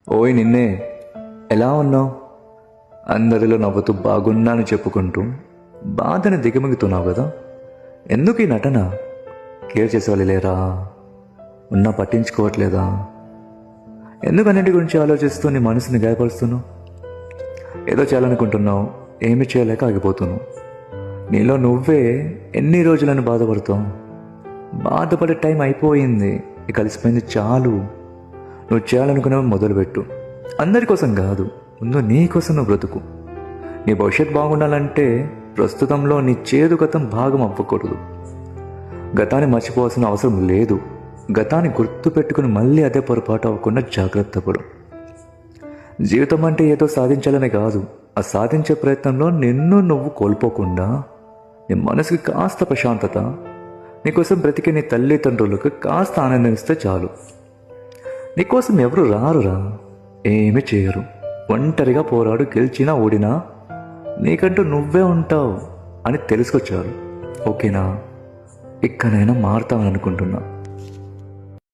ఓయ్ నిన్నే, ఎలా ఉన్నావు? అందరిలో నవ్వుతూ బాగున్నాను చెప్పుకుంటూ బాధని దిగమిగుతున్నావు కదా. ఎందుకు ఈ నటన? కేర్ చేసేవాళ్ళు లేరా? ఉన్నా పట్టించుకోవట్లేదా? ఎందుకు అన్నింటి గురించి ఆలోచిస్తూ నీ మనసుని గాయపరుస్తున్నావు? ఏదో చేయాలనుకుంటున్నావు, ఏమి చేయలేక ఆగిపోతున్నావు. నీలో నువ్వే ఎన్ని రోజులని బాధపడతావు? బాధపడే టైం అయిపోయింది, ఇక కలిసిపోయింది చాలు. నువ్వు చేయాలనుకునేవి మొదలుపెట్టు. అందరి కోసం కాదు, ముందు నీ కోసం నువ్వు బ్రతుకు. నీ భవిష్యత్తు బాగుండాలంటే ప్రస్తుతంలో నీ చేదు గతం భాగం అవ్వకూడదు. గతాన్ని మర్చిపోవాల్సిన అవసరం లేదు. గతాన్ని గుర్తు పెట్టుకుని మళ్ళీ అదే పొరపాటు అవ్వకుండా జాగ్రత్త పడు. జీవితం అంటే ఏదో సాధించాలనే కాదు, ఆ సాధించే ప్రయత్నంలో నిన్ను నువ్వు కోల్పోకుండా నీ మనసుకి కాస్త ప్రశాంతత, నీకోసం బ్రతికే నీ తల్లిదండ్రులకు కాస్త ఆనందం ఇస్తే చాలు. నీకోసం ఎవరు రారురా, ఏమీ చేయరు. ఒంటరిగా పోరాడు, గెలిచినా ఓడినా నీకంటూ నువ్వే ఉంటావు అని తెలుసుకొచ్చారు. ఓకేనా? ఇక్కడైనా మారుతామని అనుకుంటున్నా.